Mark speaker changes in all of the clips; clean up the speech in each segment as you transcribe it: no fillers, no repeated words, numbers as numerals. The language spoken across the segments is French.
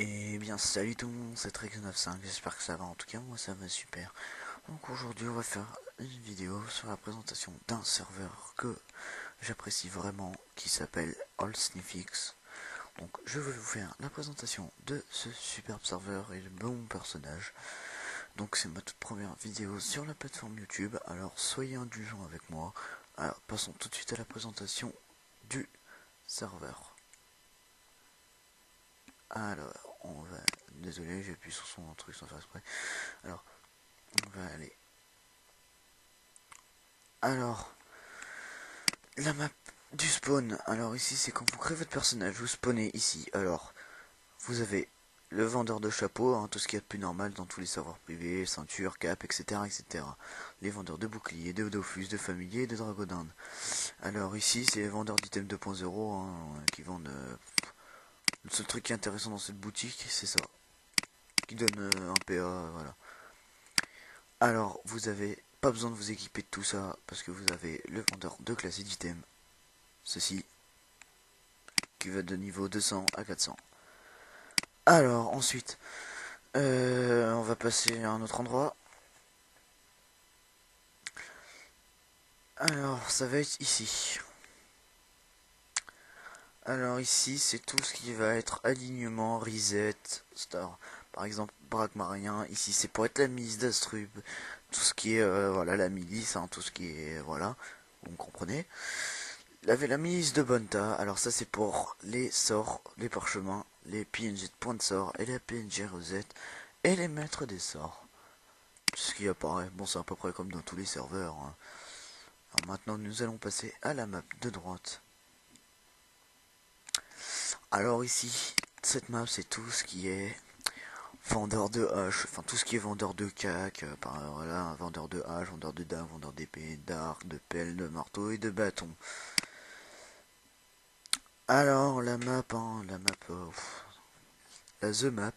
Speaker 1: Et bien salut tout le monde, c'est Trex95, j'espère que ça va, en tout cas moi ça va super. Donc aujourd'hui on va faire une vidéo sur la présentation d'un serveur que j'apprécie vraiment, qui s'appelle AllSniffX. Donc je vais vous faire la présentation de ce superbe serveur et de mon personnage. Donc c'est ma toute première vidéo sur la plateforme YouTube, alors soyez indulgents avec moi. Alors passons tout de suite à la présentation du serveur. Alors, on va... Désolé, j'ai appuyé sur son truc sans faire exprès. Alors, on va aller. Alors, la map du spawn. Alors ici, c'est quand vous créez votre personnage, vous spawnez ici. Alors, vous avez le vendeur de chapeaux, hein, tout ce qu'il y a de plus normal dans tous les serveurs privés, ceinture, cap, etc., etc. Les vendeurs de boucliers, de dofus, de familiers et de dragodindes. Alors ici, c'est les vendeurs d'items 2.0 hein, qui vendent... Le seul truc qui est intéressant dans cette boutique, c'est ça. Qui donne un PA, voilà. Alors, vous avez pas besoin de vous équiper de tout ça, parce que vous avez le vendeur de classe d'items, ceci, qui va de niveau 200 à 400. Alors, ensuite, on va passer à un autre endroit. Alors, ça va être ici. Alors ici, c'est tout ce qui va être alignement, reset, star. Par exemple, braque marien, ici c'est pour être la milice d'Astrub. Tout ce qui est, voilà, la milice, hein, tout ce qui est, voilà, vous me comprenez. La milice de Bonta, alors ça c'est pour les sorts, les parchemins, les PNG de point de sort et les PNG rosette et les maîtres des sorts. Ce qui apparaît, bon c'est à peu près comme dans tous les serveurs. Hein. Alors maintenant nous allons passer à la map de droite. Alors ici, cette map c'est tout ce qui est vendeur de hache, enfin tout ce qui est vendeur de cac, voilà, vendeur de hache, vendeur de dague, vendeur d'épée, d'arc, de pelle, de marteau et de bâton. Alors la map, hein, la The Map,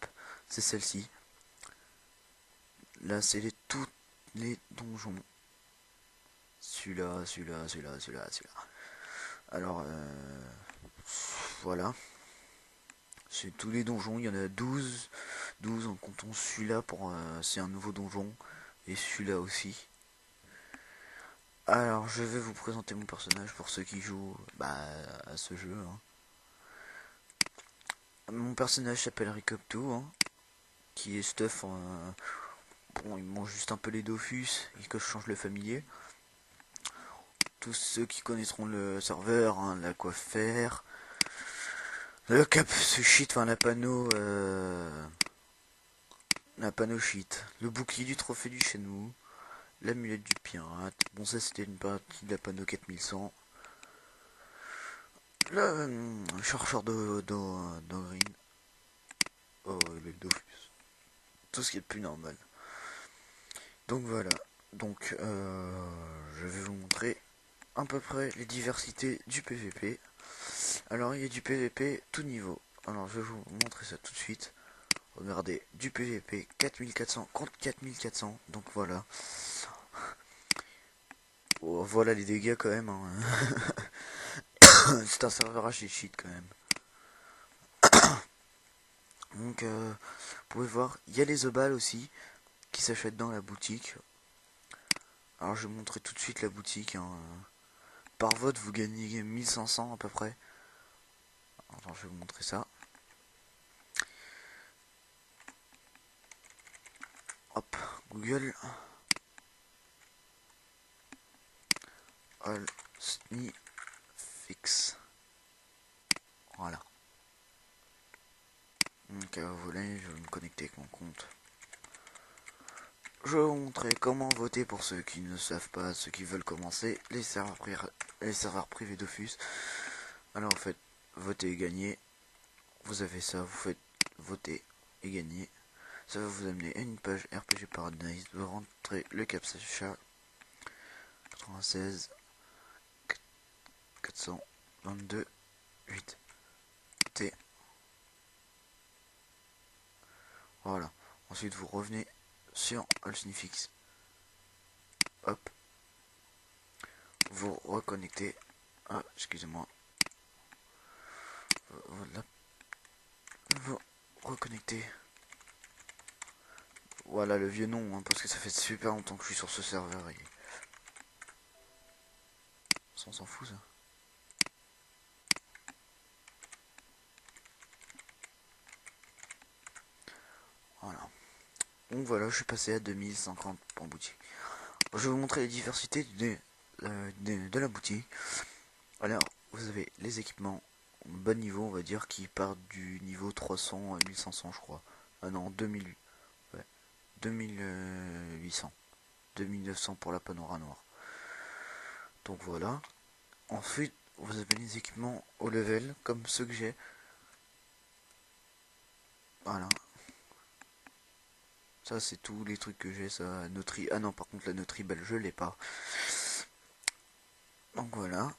Speaker 1: c'est celle-ci. Là c'est tous les donjons. Celui-là, celui-là, celui-là, celui-là, celui-là. Alors voilà. C'est tous les donjons, il y en a 12. 12 en comptant celui-là pour c'est un nouveau donjon. Et celui-là aussi. Alors je vais vous présenter mon personnage pour ceux qui jouent à ce jeu. Hein. Mon personnage s'appelle Ricopto, hein, qui est stuff. Bon, il mange juste un peu les Dofus et que je change le familier. Tous ceux qui connaîtront le serveur, hein, la quoi faire. Le cap ce shit, enfin la panneau shit. Le bouclier du trophée du Shenmue. L'amulette du pirate. Bon ça c'était une partie de la panneau 4100. Le chercheur de green. Oh le Dofus. Tout ce qui est de plus normal. Donc voilà. Donc je vais vous montrer à peu près les diversités du PVP. Alors il y a du PVP tout niveau. Alors je vais vous montrer ça tout de suite. Regardez, du PVP 4400 contre 4400. Donc voilà. Oh, voilà les dégâts quand même. Hein. C'est un serveur à shit quand même. Donc vous pouvez voir, il y a les obals aussi qui s'achètent dans la boutique. Alors je vais vous montrer tout de suite la boutique. Hein. Par vote vous gagnez 1500 à peu près. Alors je vais vous montrer ça. Hop, Google. All Fix. Voilà. Donc voilà, je vais me connecter avec mon compte. Je vais vous montrer comment voter pour ceux qui ne savent pas, ceux qui veulent commencer les serveurs privés Dofus. Alors en fait, voter et gagner. Vous avez ça, vous faites voter et gagner. Ça va vous amener à une page RPG Paradise. Vous rentrez le captcha 96 422 8 T. Voilà. Ensuite vous revenez sur AllSniffX. Hop. Vous reconnectez. Ah, excusez-moi. Voilà. Vous connecté. Voilà le vieux nom, hein, parce que ça fait super longtemps que je suis sur ce serveur et... On s'en fout ça. Voilà. Donc voilà, je suis passé à 2050 en boutique. Je vais vous montrer la diversité de la boutique. Alors, vous avez les équipements bon niveau, on va dire, qui partent du niveau 300 à 1500, je crois. Ah non, 2000, ouais, 2800, 2900 pour la Panora noire. Donc voilà. Ensuite, vous avez les équipements au level, comme ceux que j'ai. Voilà. Ça, c'est tous les trucs que j'ai, ça. Notri... Ah non, par contre, la Notribel, je l'ai pas. Donc voilà.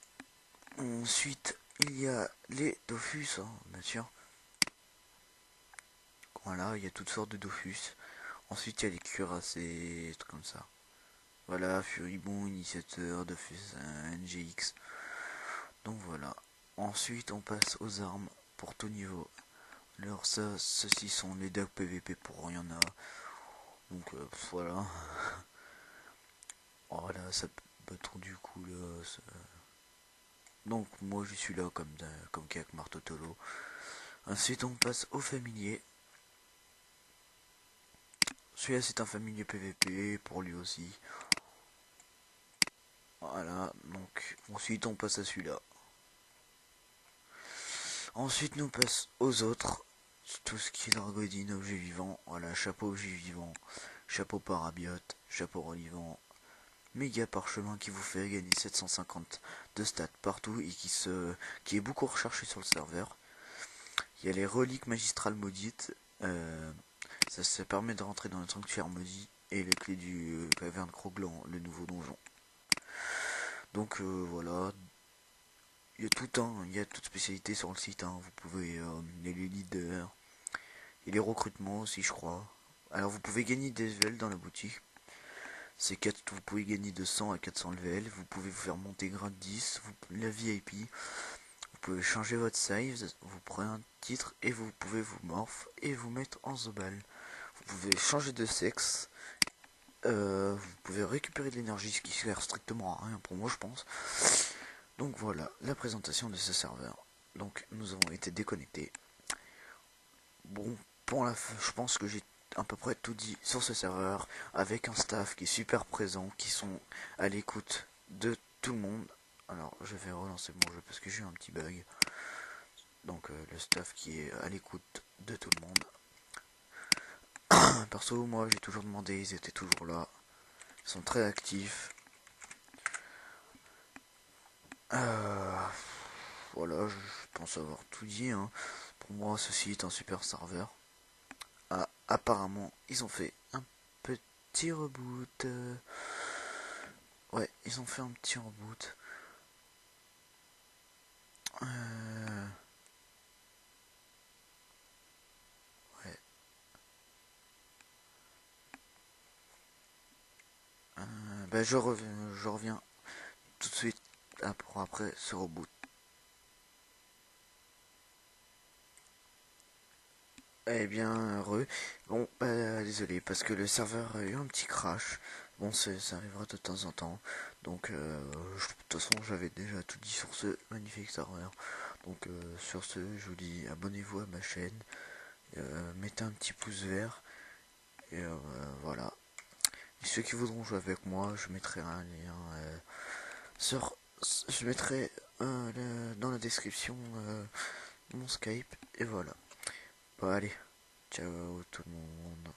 Speaker 1: Ensuite, il y a les Dofus, hein, bien sûr. Voilà, il y a toutes sortes de Dofus. Ensuite, il y a les cuirassés, des trucs comme ça. Voilà, Furibon, Initiateur, Dofus, NGX. Donc voilà. Ensuite, on passe aux armes pour tout niveau. Alors ça, ceux-ci sont les decks PVP pour rien à. Donc voilà. Voilà, ça battre du coup là. Ça... Donc moi je suis là comme Kak Martotolo. Ensuite on passe au familier. Celui-là c'est un familier PVP pour lui aussi. Voilà, donc ensuite on passe à celui-là. Ensuite nous passe aux autres. Tout ce qui est Dragodine, objet vivant. Voilà, chapeau objet vivant, chapeau parabiote, chapeau relivant, méga parchemin qui vous fait gagner 750 de stats partout et qui est beaucoup recherché sur le serveur. Il y a les reliques magistrales maudites. Ça permet de rentrer dans le sanctuaire maudit et les clés du caverne Croglan, le nouveau donjon. Donc voilà, il y a toute spécialité sur le site. Hein. Vous pouvez les leaders et les recrutements aussi, je crois. Alors vous pouvez gagner des levels dans la boutique. Vous pouvez gagner de 100 à 400 levels. Vous pouvez vous faire monter grade 10, la VIP. Vous pouvez changer votre size, vous prenez un titre et vous pouvez vous morph et vous mettre en zobal. Vous pouvez changer de sexe. Vous pouvez récupérer de l'énergie, ce qui sert strictement à rien pour moi, je pense. Donc voilà, la présentation de ce serveur. Donc nous avons été déconnectés. Bon, pour la fin, je pense que j'ai à peu près tout dit sur ce serveur, avec un staff qui est super présent, qui sont à l'écoute de tout le monde. Alors je vais relancer mon jeu parce que j'ai eu un petit bug. Donc le staff qui est à l'écoute de tout le monde. Perso, moi j'ai toujours demandé, ils étaient toujours là. Ils sont très actifs. Voilà, je pense avoir tout dit. Hein. Pour moi, ceci est un super serveur. Ah, apparemment, ils ont fait un petit reboot. Ouais, ils ont fait un petit reboot. Ouais. Bah, je reviens tout de suite après ce reboot. Eh bien, heureux. Bon, bah, désolé, parce que le serveur a eu un petit crash. Bon, ça arrivera de temps en temps. Donc, de toute façon, j'avais déjà tout dit sur ce magnifique serveur. Donc, sur ce, je vous dis abonnez-vous à ma chaîne. Mettez un petit pouce vert. Et voilà. Et ceux qui voudront jouer avec moi, je mettrai un lien sur. Je mettrai dans la description mon Skype. Et voilà. Bon, allez. Ciao tout le monde.